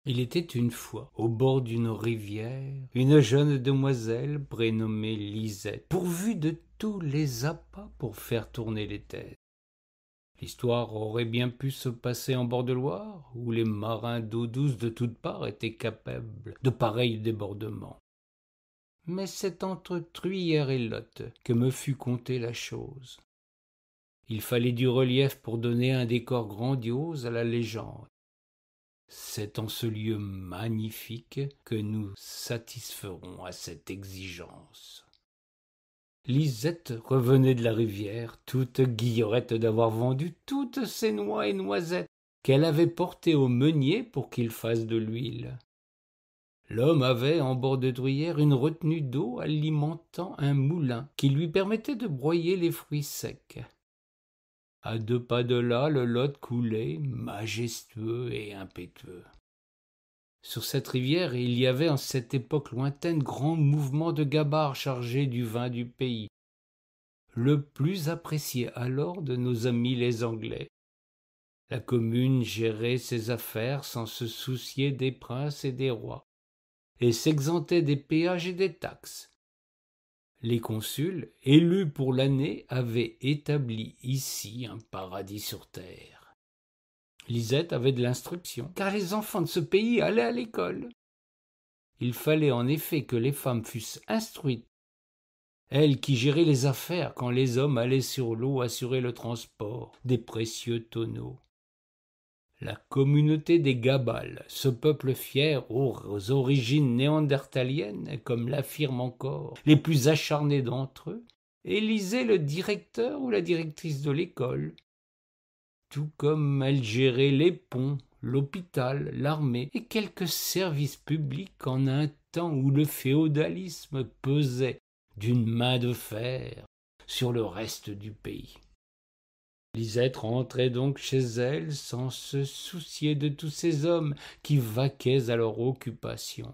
Il était une fois, au bord d'une rivière, une jeune demoiselle prénommée Lisette, pourvue de tous les appas pour faire tourner les têtes. L'histoire aurait bien pu se passer en bord de Loire, où les marins d'eau douce de toutes parts étaient capables de pareils débordements. Mais c'est entre Truyère et Lot que me fut contée la chose. Il fallait du relief pour donner un décor grandiose à la légende. C'est en ce lieu magnifique que nous satisferons à cette exigence. Lisette revenait de la rivière, toute guillerette d'avoir vendu toutes ses noix et noisettes qu'elle avait portées au meunier pour qu'il fasse de l'huile. L'homme avait, en bord de bruyère, une retenue d'eau alimentant un moulin qui lui permettait de broyer les fruits secs. À 2 pas de là, le Lot coulait, majestueux et impétueux. Sur cette rivière, il y avait en cette époque lointaine grand mouvement de gabarres chargés du vin du pays, le plus apprécié alors de nos amis les Anglais. La commune gérait ses affaires sans se soucier des princes et des rois, et s'exentait des péages et des taxes. Les consuls, élus pour l'année, avaient établi ici un paradis sur terre. Lisette avait de l'instruction, car les enfants de ce pays allaient à l'école. Il fallait en effet que les femmes fussent instruites, elles qui géraient les affaires quand les hommes allaient sur l'eau assurer le transport des précieux tonneaux. La communauté des Gabales, ce peuple fier aux origines néandertaliennes, comme l'affirment encore les plus acharnés d'entre eux, élisait le directeur ou la directrice de l'école, tout comme elle gérait les ponts, l'hôpital, l'armée et quelques services publics en un temps où le féodalisme pesait d'une main de fer sur le reste du pays. Lisette rentrait donc chez elle sans se soucier de tous ces hommes qui vaquaient à leur occupation.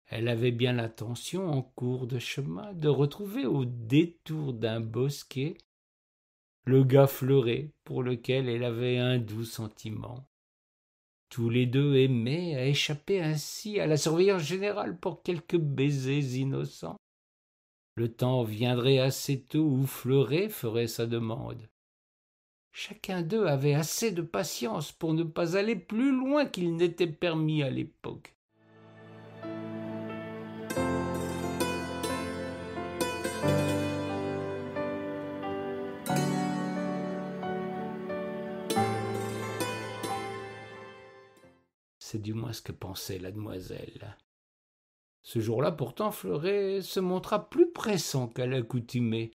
Elle avait bien l'intention, en cours de chemin, de retrouver au détour d'un bosquet le gars fleuré pour lequel elle avait un doux sentiment. Tous les deux aimaient à échapper ainsi à la surveillance générale pour quelques baisers innocents. Le temps viendrait assez tôt où Fleuret ferait sa demande. Chacun d'eux avait assez de patience pour ne pas aller plus loin qu'il n'était permis à l'époque. C'est du moins ce que pensait la demoiselle. Ce jour-là, pourtant, Fleuret se montra plus pressant qu'à l'accoutumée.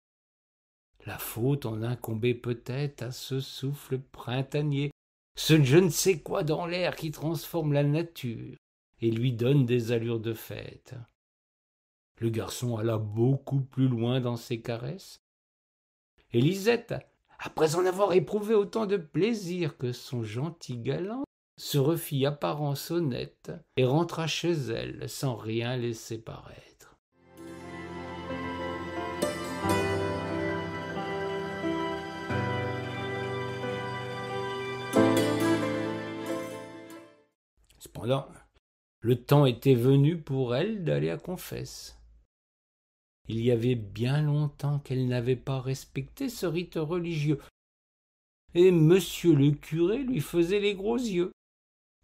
La faute en incombait peut-être à ce souffle printanier, ce je ne sais quoi dans l'air qui transforme la nature et lui donne des allures de fête. Le garçon alla beaucoup plus loin dans ses caresses, et Lisette, après en avoir éprouvé autant de plaisir que son gentil galant, se refit apparence honnête et rentra chez elle sans rien laisser paraître. Cependant, le temps était venu pour elle d'aller à confesse. Il y avait bien longtemps qu'elle n'avait pas respecté ce rite religieux, et monsieur le curé lui faisait les gros yeux.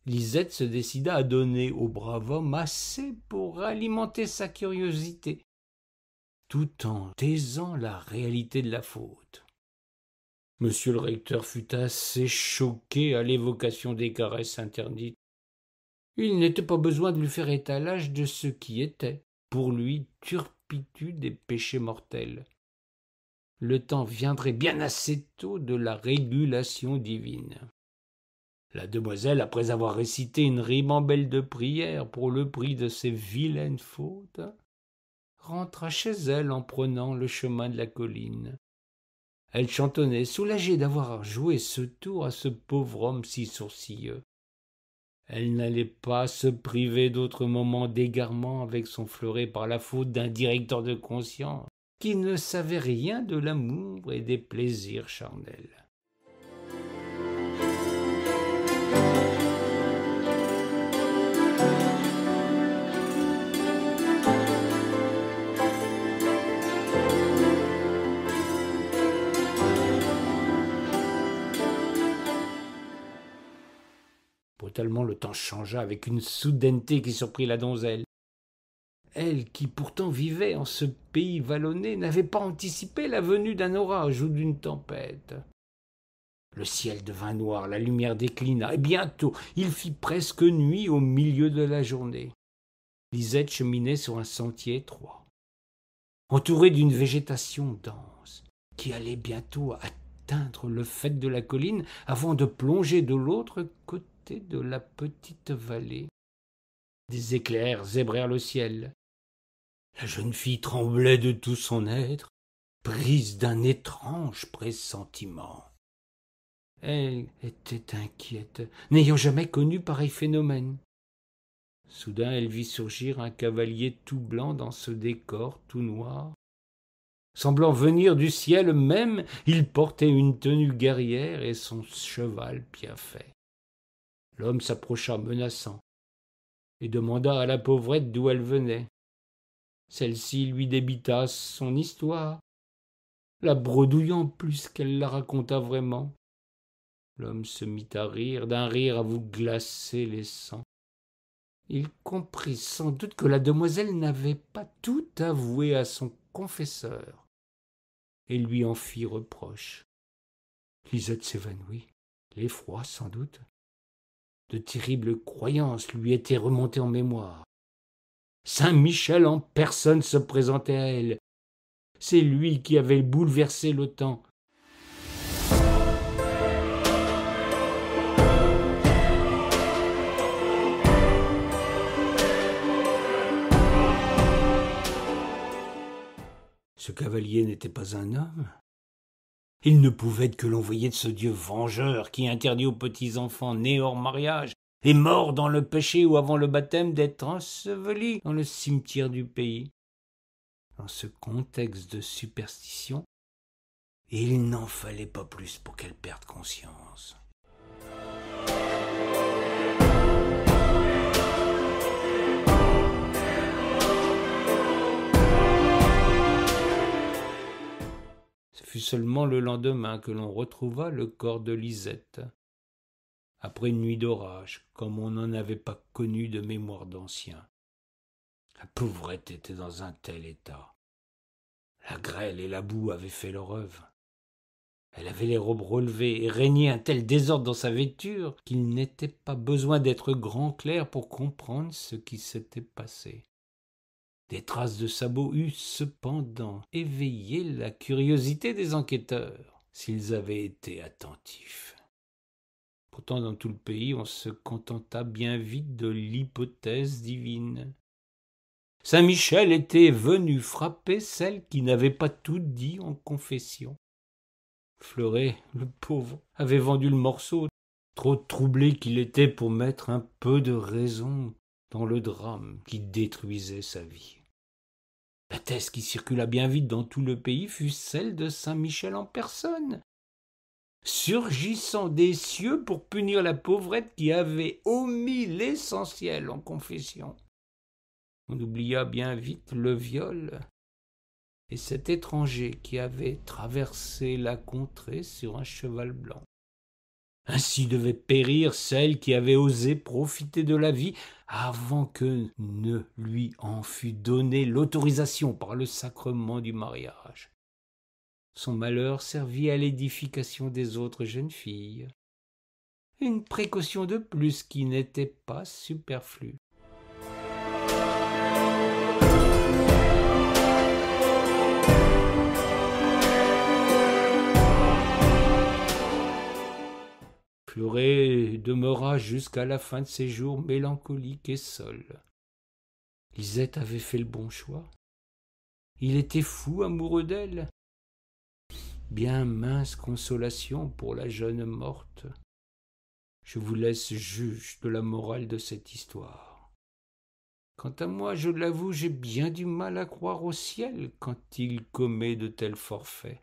Lisette se décida à donner au brave homme assez pour alimenter sa curiosité, tout en taisant la réalité de la faute. Monsieur le recteur fut assez choqué à l'évocation des caresses interdites. Il n'était pas besoin de lui faire étalage de ce qui était, pour lui, turpitude et péché mortel. Le temps viendrait bien assez tôt de la régulation divine. La demoiselle, après avoir récité une ribambelle de prières pour le prix de ses vilaines fautes, rentra chez elle en prenant le chemin de la colline. Elle chantonnait, soulagée d'avoir joué ce tour à ce pauvre homme si sourcilleux. Elle n'allait pas se priver d'autres moments d'égarement avec son Fleuret par la faute d'un directeur de conscience qui ne savait rien de l'amour et des plaisirs charnels. Brutalement, le temps changea avec une soudaineté qui surprit la donzelle. Elle, qui pourtant vivait en ce pays vallonné, n'avait pas anticipé la venue d'un orage ou d'une tempête. Le ciel devint noir, la lumière déclina, et bientôt il fit presque nuit au milieu de la journée. Lisette cheminait sur un sentier étroit, entourée d'une végétation dense, qui allait bientôt atteindre le faîte de la colline avant de plonger de l'autre côté de la petite vallée. Des éclairs zébrèrent le ciel. La jeune fille tremblait de tout son être, prise d'un étrange pressentiment. Elle était inquiète, n'ayant jamais connu pareil phénomène. Soudain, elle vit surgir un cavalier tout blanc dans ce décor tout noir. Semblant venir du ciel même, il portait une tenue guerrière et son cheval bien fait. L'homme s'approcha menaçant et demanda à la pauvrette d'où elle venait. Celle-ci lui débita son histoire, la bredouillant plus qu'elle la raconta vraiment. L'homme se mit à rire, d'un rire à vous glacer les sangs. Il comprit sans doute que la demoiselle n'avait pas tout avoué à son confesseur, et lui en fit reproche. Lisette s'évanouit, l'effroi sans doute. De terribles croyances lui étaient remontées en mémoire. Saint Michel en personne se présentait à elle. C'est lui qui avait bouleversé le temps. Ce cavalier n'était pas un homme. Il ne pouvait être que l'envoyé de ce Dieu vengeur qui interdit aux petits enfants nés hors mariage et morts dans le péché ou avant le baptême d'être ensevelis dans le cimetière du pays. Dans ce contexte de superstition, il n'en fallait pas plus pour qu'elle perde conscience. Ce fut seulement le lendemain que l'on retrouva le corps de Lisette, après une nuit d'orage, comme on n'en avait pas connu de mémoire d'ancien. La pauvrette était dans un tel état. La grêle et la boue avaient fait leur œuvre. Elle avait les robes relevées et régnait un tel désordre dans sa vêture qu'il n'était pas besoin d'être grand clerc pour comprendre ce qui s'était passé. Des traces de sabots eussent cependant éveillé la curiosité des enquêteurs, s'ils avaient été attentifs. Pourtant, dans tout le pays, on se contenta bien vite de l'hypothèse divine. Saint Michel était venu frapper celle qui n'avait pas tout dit en confession. Fleuret, le pauvre, avait vendu le morceau, trop troublé qu'il était pour mettre un peu de raison dans le drame qui détruisait sa vie. La thèse qui circula bien vite dans tout le pays fut celle de Saint Michel en personne, surgissant des cieux pour punir la pauvrette qui avait omis l'essentiel en confession. On oublia bien vite le viol et cet étranger qui avait traversé la contrée sur un cheval blanc. Ainsi devait périr celle qui avait osé profiter de la vie avant que ne lui en fût donnée l'autorisation par le sacrement du mariage. Son malheur servit à l'édification des autres jeunes filles. Une précaution de plus qui n'était pas superflue. Fleuret demeura jusqu'à la fin de ses jours mélancolique et seul. Lisette avait fait le bon choix. Il était fou amoureux d'elle. Bien mince consolation pour la jeune morte. Je vous laisse juge de la morale de cette histoire. Quant à moi, je l'avoue, j'ai bien du mal à croire au ciel quand il commet de tels forfaits.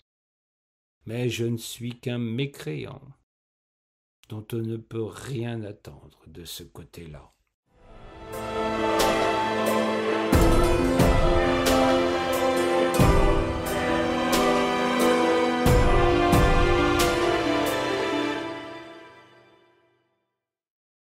Mais je ne suis qu'un mécréant, dont on ne peut rien attendre de ce côté-là.